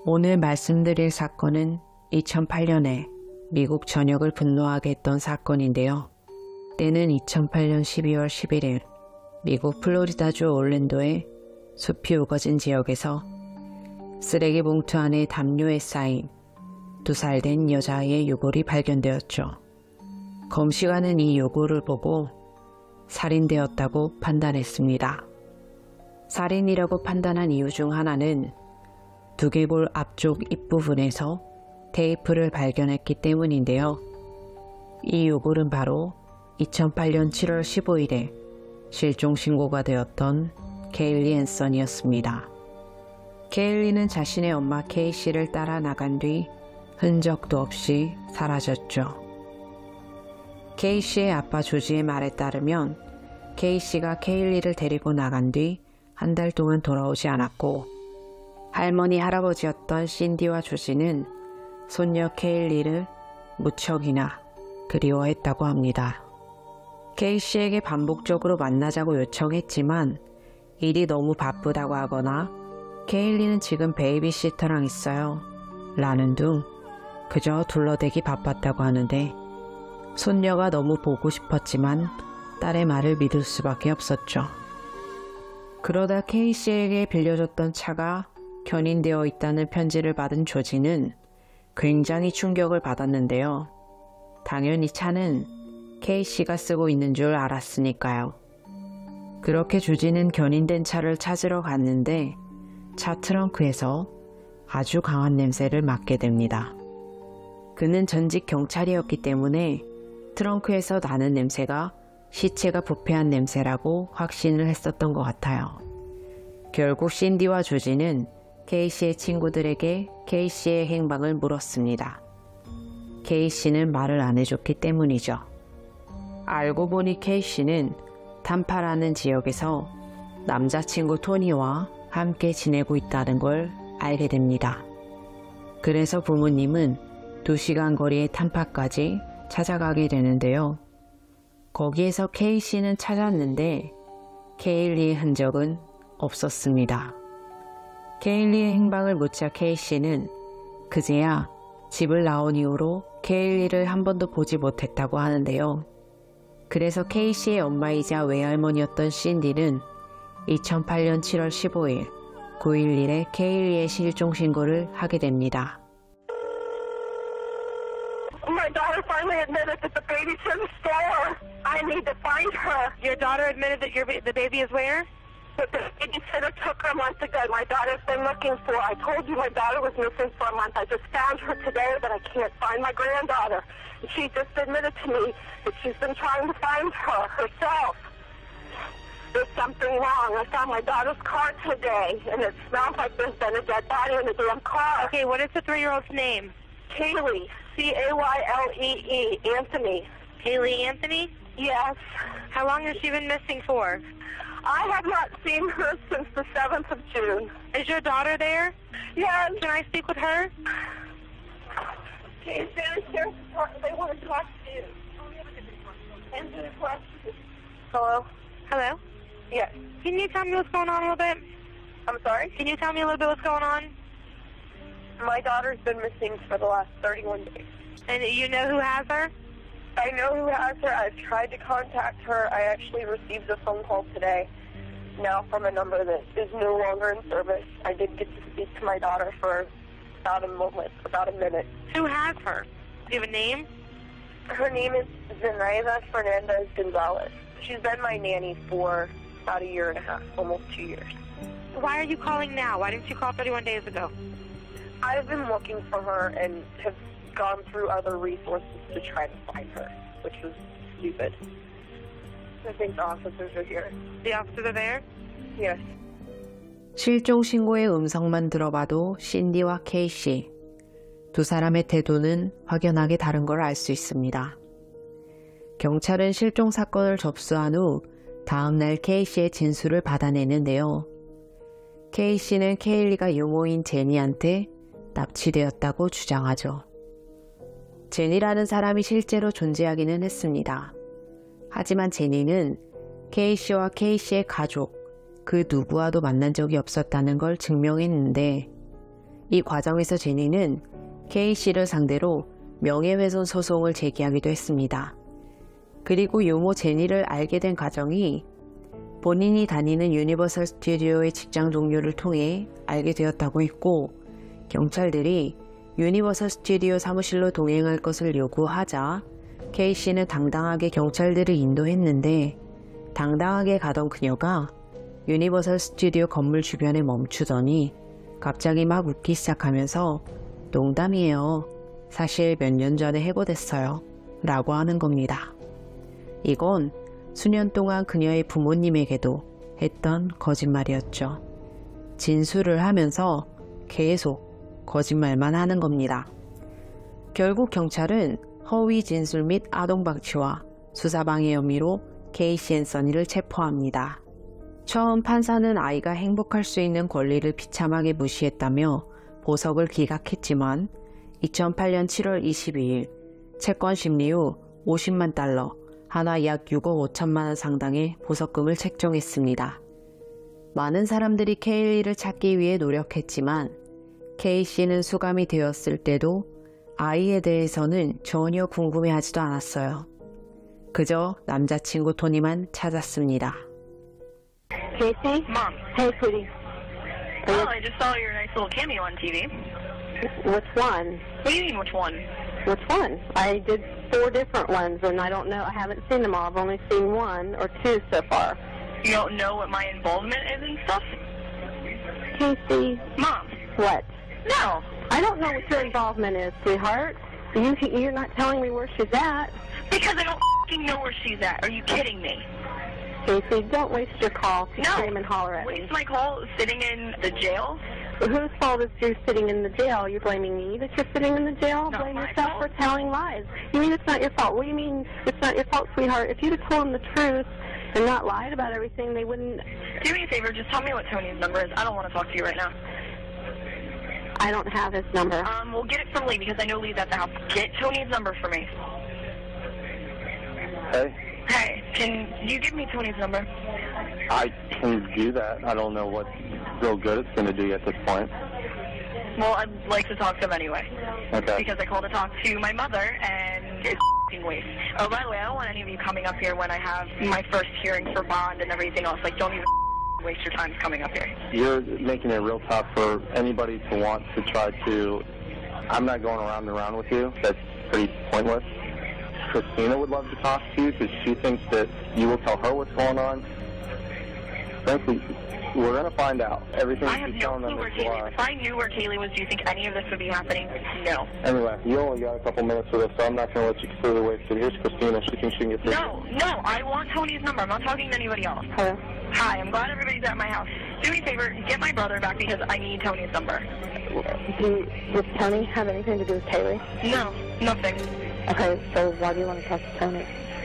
오늘 말씀드릴 사건은 2008년에 미국 전역을 분노하게 했던 사건인데요. 때는 2008년 12월 11일 미국 플로리다주 올랜도의 숲이 우거진 지역에서 쓰레기 봉투 안에 담요에 쌓인 2살 된 여자아이의 유골이 발견되었죠. 검시관은 이 유골을 보고 살인되었다고 판단했습니다. 살인이라고 판단한 이유 중 하나는 두개골 앞쪽 입부분에서 테이프를 발견했기 때문인데요. 이 유골은 바로 2008년 7월 15일에 실종 신고가 되었던 케일리 앤선이었습니다. 케일리는 자신의 엄마 케이씨를 따라 나간 뒤 흔적도 없이 사라졌죠. 케이씨의 아빠 조지의 말에 따르면 케이씨가 케일리를 데리고 나간 뒤 한 달 동안 돌아오지 않았고 할머니 할아버지였던 신디와 조지는 손녀 케일리를 무척이나 그리워했다고 합니다. 케이씨에게 반복적으로 만나자고 요청했지만 일이 너무 바쁘다고 하거나 케일리는 지금 베이비시터랑 있어요 라는 등 그저 둘러대기 바빴다고 하는데 손녀가 너무 보고 싶었지만 딸의 말을 믿을 수밖에 없었죠. 그러다 케이씨에게 빌려줬던 차가 견인되어 있다는 편지를 받은 조지는 굉장히 충격을 받았는데요. 당연히 차는 케이씨가 쓰고 있는 줄 알았으니까요. 그렇게 조지는 견인된 차를 찾으러 갔는데 차 트렁크에서 아주 강한 냄새를 맡게 됩니다. 그는 전직 경찰이었기 때문에 트렁크에서 나는 냄새가 시체가 부패한 냄새라고 확신을 했었던 것 같아요. 결국 신디와 조지는 케이씨의 친구들에게 케이씨의 행방을 물었습니다. 케이씨는 말을 안 해줬기 때문이죠. 알고 보니 케이씨는 tam파라는 지역에서 남자친구 토니와 함께 지내고 있다는 걸 알게 됩니다. 그래서 부모님은 2시간 거리의 tam파까지 찾아가게 되는데요. 거기에서 케이씨는 찾았는데 케일리의 흔적은 없었습니다. 케일리의 행방을 묻자 케이씨는 그제야 집을 나온 이후로 케일리를 한 번도 보지 못했다고 하는데요. 그래서 케이씨의 엄마이자 외할머니였던 신디는 2008년 7월 15일 911에 케일리의 실종 신고를 하게 됩니다. My daughter finally admitted that the baby's in the store. I need to find her. Your daughter admitted that the baby is where? But the babysitter took her a month ago. My daughter's been looking for her. I told you my daughter was missing for a month. I just found her today, but I can't find my granddaughter. And she just admitted to me that she's been trying to find her herself. There's something wrong. I found my daughter's car today, and it smells like there's been a dead body in the damn car. Okay, what is the 3-year-old's name? Kaylee. Caylee. Anthony. Kaylee Anthony? Yes. How long has she been missing for? I have not seen her since the 7th of June. Is your daughter there? Yes. Can I speak with her? She's downstairs. They want to talk to you. Answer the question. Hello? Hello? Yes. Can you tell me what's going on a little bit? I'm sorry? Can you tell me a little bit what's going on? My daughter's been missing for the last 31 days. And you know who has her? I know who has her. I've tried to contact her. I actually received a phone call today, now from a number that is no longer in service. I did get to speak to my daughter for about a minute. Who has her? Do you have a name? Her name is Zenaida Fernandez Gonzalez. She's been my nanny for about 1.5 years, almost 2 years. Why are you calling now? Why didn't you call 31 days ago? I've been looking for her and have gone through other resources to try to find her, which was stupid. I think the officers are here. The officers are there? Yes. 실종 신고의 음성만 들어봐도 신디와 케이씨, 두 사람의 태도는 확연하게 다른 걸 알 수 있습니다. 경찰은 실종 사건을 접수한 후 다음날 케이씨의 진술을 받아내는데요. 케이씨는 케일리가 유모인 제니한테 납치되었다고 주장하죠. 제니라는 사람이 실제로 존재하기는 했습니다. 하지만 제니는 케이씨와 케이씨의 가족, 그 누구와도 만난 적이 없었다는 걸 증명했는데 이 과정에서 제니는 K씨를 상대로 명예훼손 소송을 제기하기도 했습니다. 그리고 유모 제니를 알게 된 가정이 본인이 다니는 유니버설 스튜디오의 직장 동료를 통해 알게 되었다고 했고, 경찰들이 유니버설 스튜디오 사무실로 동행할 것을 요구하자 K씨는 당당하게 경찰들을 인도했는데, 당당하게 가던 그녀가 유니버설 스튜디오 건물 주변에 멈추더니 갑자기 막 웃기 시작하면서 농담이에요. 사실 몇 년 전에 해고됐어요. 라고 하는 겁니다. 이건 수년 동안 그녀의 부모님에게도 했던 거짓말이었죠. 진술을 하면서 계속 거짓말만 하는 겁니다. 결국 경찰은 허위 진술 및 아동방치와 수사방해 혐의로 케이시 앤 써니를 체포합니다. 처음 판사는 아이가 행복할 수 있는 권리를 비참하게 무시했다며 보석을 기각했지만 2008년 7월 22일 채권 심리 후 50만 달러, 하나 약 6억 5천만 원 상당의 보석금을 책정했습니다. 많은 사람들이 케일리를 찾기 위해 노력했지만 K씨는 수감이 되었을 때도 아이에 대해서는 전혀 궁금해하지도 않았어요. 그저 남자친구 토니만 찾았습니다. Casey? Mom. Hey, sweetie. Oh, I just saw your nice little cameo on TV. Which one? What do you mean, which one? Which one? I did 4 different ones, and I don't know. I haven't seen them all. I've only seen 1 or 2 so far. You don't know what my involvement is and stuff? Casey? Mom. What? No. I don't know what your involvement is, sweetheart. You're not telling me where she's at. Because I don't f***ing know where she's at. Are you kidding me? Casey, don't waste your call to No. scream and holler at me. Waste my call sitting in the jail? Whose fault is you sitting in the jail? You're blaming me that you're sitting in the jail? Not Blame my yourself fault. for telling lies. You mean it's not your fault? What do you mean it's not your fault, sweetheart? If you'd have told them the truth and not lied about everything, they wouldn't... Do me a favor, just tell me what Tony's number is. I don't want to talk to you right now. I don't have his number. We'll get it from Lee because I know Lee's at the house. Get Tony's number for me. Hey, Hey, can you give me Tony's number? I can do that. I don't know what real good it's going to do you at this point. Well, I'd like to talk to him anyway. Okay. Because I called to talk to my mother, and it's f***ing waste. Oh, by the way, I don't want any of you coming up here when I have my first hearing for bond and everything else. Like, don't even waste your time coming up here. You're making it real tough for anybody to want to try to... I'm not going around and around with you. That's pretty pointless. Christina would love to talk to you because she thinks that you will tell her what's going on. Frankly, we're going to find out. Everything I have she's no telling clue them where is Kaylee lie. was. If I knew where Kaylee was, do you think any of this would be happening? No. Anyway, you only got a couple minutes with us, so I'm not going to let you completely waste it. Here's Christina. She thinks she can get through. No, I want Tony's number. I'm not talking to anybody else. Hello? Hi, I'm glad everybody's at my house. Do me a favor, get my brother back because I need Tony's number. Does Tony have anything to do with Kaylee? No, nothing. Okay, so why do you want to talk to Tony?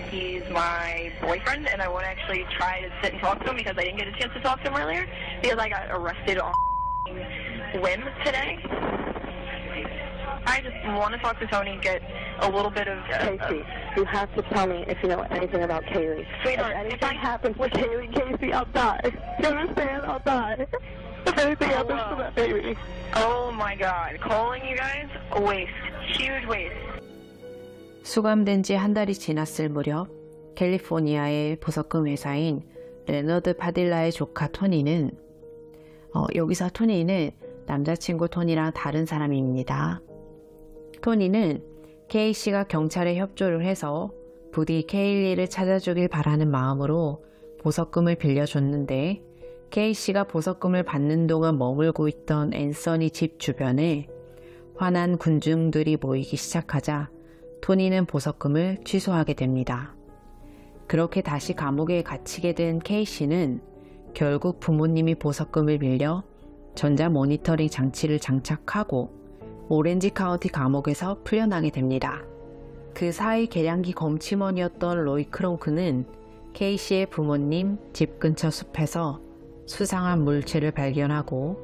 He's my boyfriend, and I want to actually try to sit and talk to him because I didn't get a chance to talk to him earlier because I got arrested on whim today. I just want to talk to Tony and get a little bit of... Casey, you have to tell me if you know anything about Kaylee. Sweetheart, if if anything happens with Kaylee, Casey, I'll die. You understand? I'll die. If anything happens to that baby. Oh my god, calling you guys? A waste. Huge waste. 수감된 지 한 달이 지났을 무렵 캘리포니아의 보석금 회사인 레너드 파딜라의 조카 토니는 여기서 토니는 남자친구 토니랑 다른 사람입니다. 토니는 K씨가 경찰에 협조를 해서 부디 케일리를 찾아주길 바라는 마음으로 보석금을 빌려줬는데 K씨가 보석금을 받는 동안 머물고 있던 앤서니 집 주변에 화난 군중들이 모이기 시작하자 토니는 보석금을 취소하게 됩니다. 그렇게 다시 감옥에 갇히게 된 K씨는 결국 부모님이 보석금을 빌려 전자 모니터링 장치를 장착하고 오렌지 카운티 감옥에서 풀려나게 됩니다. 그 사이 계량기 검침원이었던 로이 크롱크는 K씨의 부모님 집 근처 숲에서 수상한 물체를 발견하고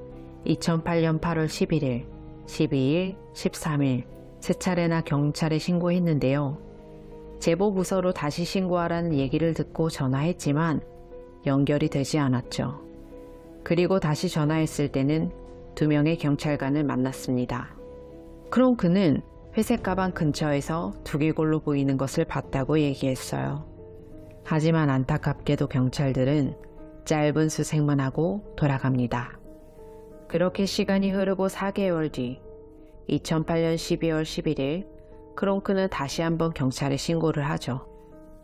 2008년 8월 11일, 12일, 13일 세 차례나 경찰에 신고했는데요. 제보 부서로 다시 신고하라는 얘기를 듣고 전화했지만 연결이 되지 않았죠. 그리고 다시 전화했을 때는 2명의 경찰관을 만났습니다. 크롱크는 회색 가방 근처에서 두개골로 보이는 것을 봤다고 얘기했어요. 하지만 안타깝게도 경찰들은 짧은 수색만 하고 돌아갑니다. 그렇게 시간이 흐르고 4개월 뒤 2008년 12월 11일 크롱크는 다시 한번 경찰에 신고를 하죠.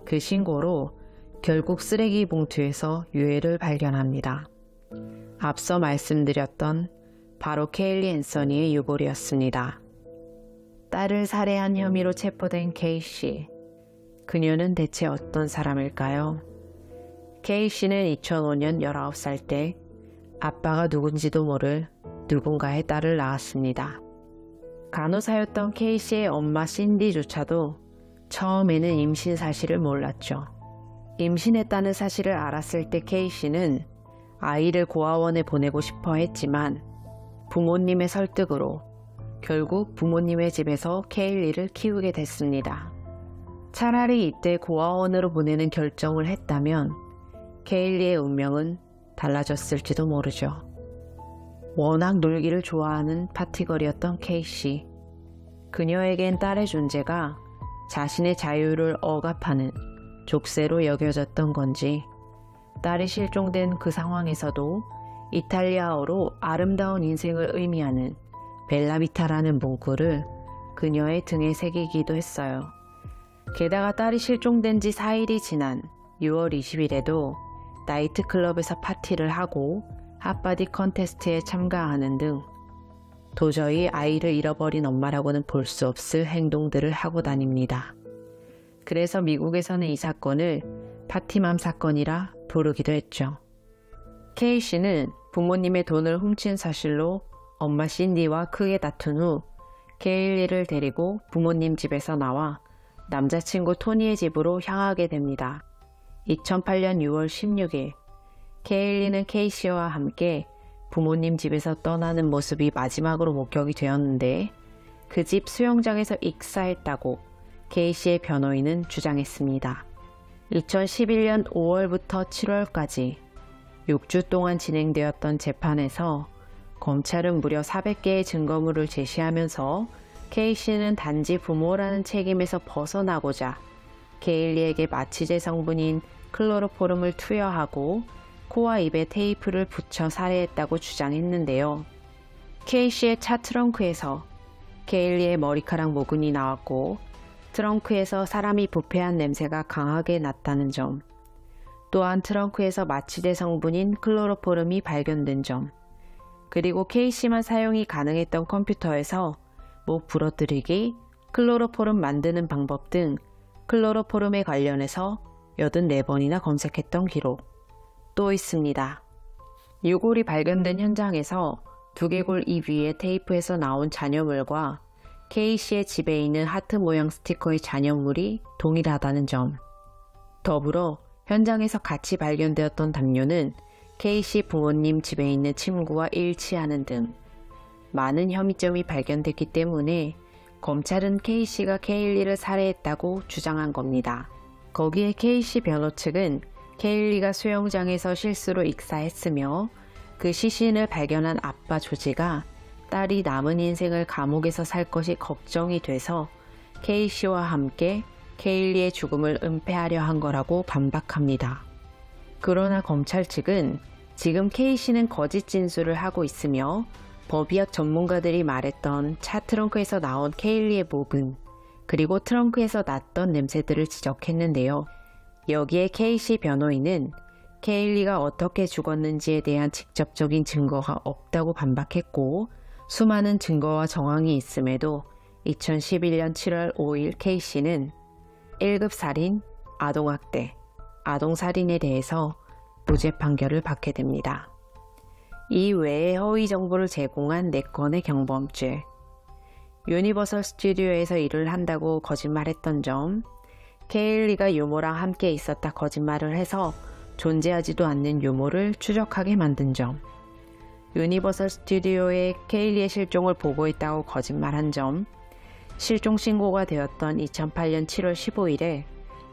그 신고로 결국 쓰레기 봉투에서 유해를 발견합니다. 앞서 말씀드렸던 바로 케일리 앤서니의 유골이었습니다. 딸을 살해한 혐의로 체포된 케이씨. 그녀는 대체 어떤 사람일까요? 케이씨는 2005년 19살 때 아빠가 누군지도 모를 누군가의 딸을 낳았습니다. 간호사였던 케이씨의 엄마 신디조차도 처음에는 임신 사실을 몰랐죠. 임신했다는 사실을 알았을 때 케이씨는 아이를 고아원에 보내고 싶어 했지만 부모님의 설득으로 결국 부모님의 집에서 케일리를 키우게 됐습니다. 차라리 이때 고아원으로 보내는 결정을 했다면 케일리의 운명은 달라졌을지도 모르죠. 워낙 놀기를 좋아하는 파티걸이었던 케이씨. 그녀에겐 딸의 존재가 자신의 자유를 억압하는 족쇄로 여겨졌던 건지 딸이 실종된 그 상황에서도 이탈리아어로 아름다운 인생을 의미하는 벨라비타라는 문구를 그녀의 등에 새기기도 했어요. 게다가 딸이 실종된 지 4일이 지난 6월 20일에도 나이트클럽에서 파티를 하고 핫바디 컨테스트에 참가하는 등 도저히 아이를 잃어버린 엄마라고는 볼 수 없을 행동들을 하고 다닙니다. 그래서 미국에서는 이 사건을 파티맘 사건이라 부르기도 했죠. 케이씨는 부모님의 돈을 훔친 사실로 엄마 신디와 크게 다툰 후 케일리를 데리고 부모님 집에서 나와 남자친구 토니의 집으로 향하게 됩니다. 2008년 6월 16일 케일리는 케이씨와 함께 부모님 집에서 떠나는 모습이 마지막으로 목격이 되었는데 그 집 수영장에서 익사했다고 케이씨의 변호인은 주장했습니다. 2011년 5월부터 7월까지 6주 동안 진행되었던 재판에서 검찰은 무려 400개의 증거물을 제시하면서 케이씨는 단지 부모라는 책임에서 벗어나고자 케일리에게 마취제 성분인 클로로포름을 투여하고 코와 입에 테이프를 붙여 살해했다고 주장했는데요. 케이씨의 차 트렁크에서 케일리의 머리카락 모근이 나왔고 트렁크에서 사람이 부패한 냄새가 강하게 났다는 점, 또한 트렁크에서 마취제 성분인 클로로포름이 발견된 점, 그리고 케이씨만 사용이 가능했던 컴퓨터에서 목 부러뜨리기, 클로로포름 만드는 방법 등 클로로포름에 관련해서 84번이나 검색했던 기록. 또 있습니다. 유골이 발견된 현장에서 두개골 입 위에 테이프에서 나온 잔여물과 케이씨의 집에 있는 하트 모양 스티커의 잔여물이 동일하다는 점. 더불어 현장에서 같이 발견되었던 담요는 케이씨 부모님 집에 있는 침구와 일치하는 등 많은 혐의점이 발견됐기 때문에 검찰은 케이씨가 케일리를 살해했다고 주장한 겁니다. 거기에 케이씨 변호 측은 케일리가 수영장에서 실수로 익사했으며 그 시신을 발견한 아빠 조지가 딸이 남은 인생을 감옥에서 살 것이 걱정이 돼서 케이씨와 함께 케일리의 죽음을 은폐하려 한 거라고 반박합니다. 그러나 검찰 측은 지금 케이씨는 거짓 진술을 하고 있으며 법의학 전문가들이 말했던 차 트렁크에서 나온 케일리의 목은 그리고 트렁크에서 났던 냄새들을 지적했는데요. 여기에 케이씨 변호인은 케일리가 어떻게 죽었는지에 대한 직접적인 증거가 없다고 반박했고 수많은 증거와 정황이 있음에도 2011년 7월 5일 케이씨는 1급 살인, 아동학대, 아동살인에 대해서 무죄 판결을 받게 됩니다. 이 외에 허위 정보를 제공한 4건의 경범죄, 유니버설 스튜디오에서 일을 한다고 거짓말했던 점, 케일리가 유모랑 함께 있었다 거짓말을 해서 존재하지도 않는 유모를 추적하게 만든 점, 유니버설 스튜디오에 케일리의 실종을 보고했다고 거짓말한 점, 실종 신고가 되었던 2008년 7월 15일에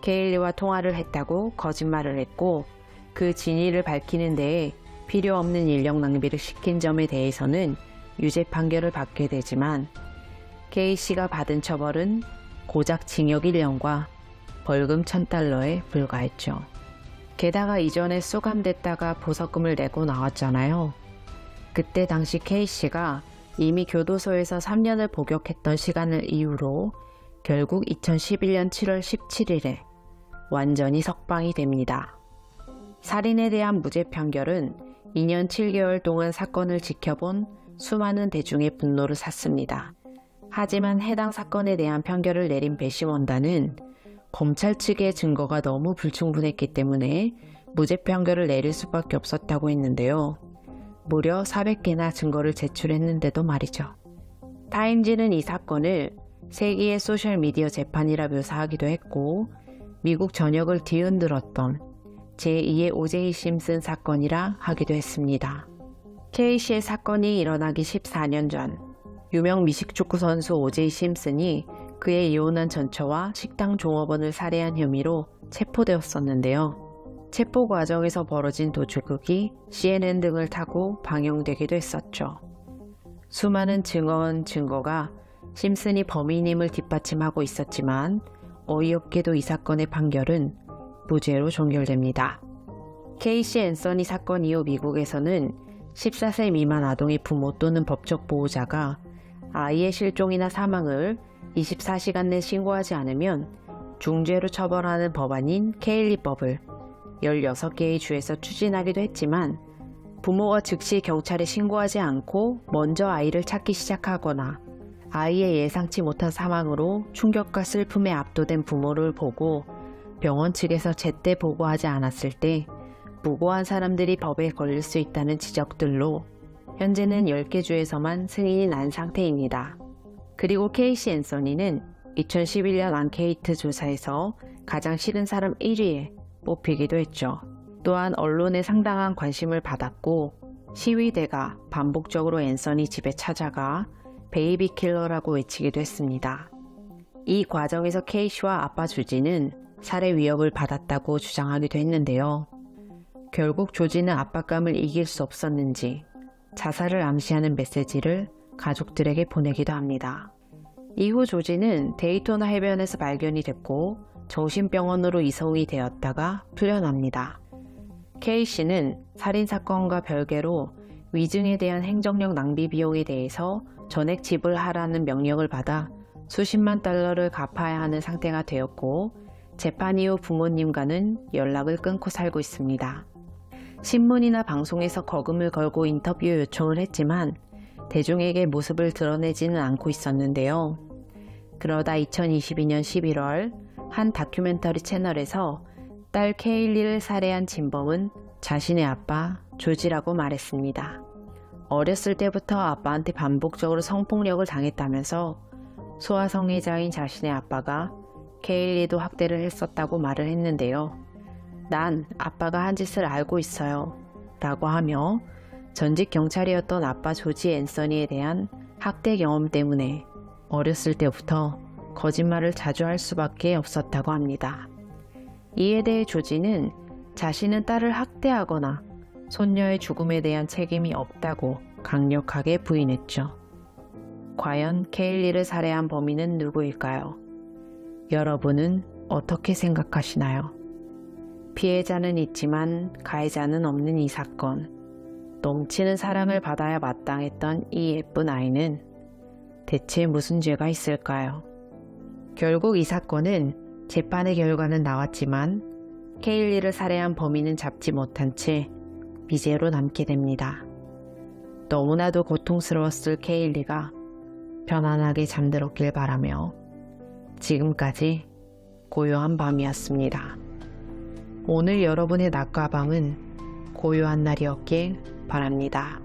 케일리와 통화를 했다고 거짓말을 했고 그 진위를 밝히는 데에 필요 없는 인력 낭비를 시킨 점에 대해서는 유죄 판결을 받게 되지만 K씨가 받은 처벌은 고작 징역 1년과 벌금 $1,000에 불과했죠. 게다가 이전에 수감됐다가 보석금을 내고 나왔잖아요. 그때 당시 K씨가 이미 교도소에서 3년을 복역했던 시간을 이유로 결국 2011년 7월 17일에 완전히 석방이 됩니다. 살인에 대한 무죄 판결은 2년 7개월 동안 사건을 지켜본 수많은 대중의 분노를 샀습니다. 하지만 해당 사건에 대한 판결을 내린 배심원단은 검찰 측의 증거가 너무 불충분했기 때문에 무죄 판결을 내릴 수밖에 없었다고 했는데요. 무려 400개나 증거를 제출했는데도 말이죠. 타임지는 이 사건을 세기의 소셜미디어 재판이라 묘사하기도 했고 미국 전역을 뒤흔들었던 제2의 오제이 심슨 사건이라 하기도 했습니다. K씨의 사건이 일어나기 14년 전 유명 미식축구 선수 오제이 심슨이 그의 이혼한 전처와 식당 종업원을 살해한 혐의로 체포되었었는데요. 체포 과정에서 벌어진 도주극이 CNN 등을 타고 방영되기도 했었죠. 수많은 증거가 심슨이 범인임을 뒷받침하고 있었지만 어이없게도 이 사건의 판결은 무죄로 종결됩니다. 케이시 앤서니 사건 이후 미국에서는 14세 미만 아동의 부모 또는 법적 보호자가 아이의 실종이나 사망을 24시간 내 신고하지 않으면 중죄로 처벌하는 법안인 케일리법을 16개의 주에서 추진하기도 했지만 부모가 즉시 경찰에 신고하지 않고 먼저 아이를 찾기 시작하거나 아이의 예상치 못한 사망으로 충격과 슬픔에 압도된 부모를 보고 병원 측에서 제때 보고하지 않았을 때 무고한 사람들이 법에 걸릴 수 있다는 지적들로 현재는 10개 주에서만 승인이 난 상태입니다. 그리고 케이시 앤서니는 2011년 앙케이트 조사에서 가장 싫은 사람 1위에 뽑히기도 했죠. 또한 언론에 상당한 관심을 받았고 시위대가 반복적으로 앤서니 집에 찾아가 베이비 킬러라고 외치기도 했습니다. 이 과정에서 케이시와 아빠 조지는 살해 위협을 받았다고 주장하기도 했는데요. 결국 조지는 압박감을 이길 수 없었는지 자살을 암시하는 메시지를 가족들에게 보내기도 합니다. 이후 조지는 데이토나 해변에서 발견이 됐고 정신병원으로 이송이 되었다가 풀려납니다. K씨는 살인사건과 별개로 위증에 대한 행정력 낭비 비용에 대해서 전액 지불하라는 명령을 받아 수십만 달러를 갚아야 하는 상태가 되었고 재판 이후 부모님과는 연락을 끊고 살고 있습니다. 신문이나 방송에서 거금을 걸고 인터뷰 요청을 했지만 대중에게 모습을 드러내지는 않고 있었는데요. 그러다 2022년 11월 한 다큐멘터리 채널에서 딸 케일리를 살해한 진범은 자신의 아빠 조지라고 말했습니다. 어렸을 때부터 아빠한테 반복적으로 성폭력을 당했다면서 소아성애자인 자신의 아빠가 케일리도 학대를 했었다고 말을 했는데요. 난 아빠가 한 짓을 알고 있어요 라고 하며 전직 경찰이었던 아빠 조지 앤서니에 대한 학대 경험 때문에 어렸을 때부터 거짓말을 자주 할 수밖에 없었다고 합니다. 이에 대해 조지는 자신은 딸을 학대하거나 손녀의 죽음에 대한 책임이 없다고 강력하게 부인했죠. 과연 케일리를 살해한 범인은 누구일까요? 여러분은 어떻게 생각하시나요? 피해자는 있지만 가해자는 없는 이 사건. 넘치는 사랑을 받아야 마땅했던 이 예쁜 아이는 대체 무슨 죄가 있을까요? 결국 이 사건은 재판의 결과는 나왔지만 케일리를 살해한 범인은 잡지 못한 채 미제로 남게 됩니다. 너무나도 고통스러웠을 케일리가 편안하게 잠들었길 바라며 지금까지 고요한 밤이었습니다. 오늘 여러분의 낮과 밤은 고요한 날이었길 바랍니다.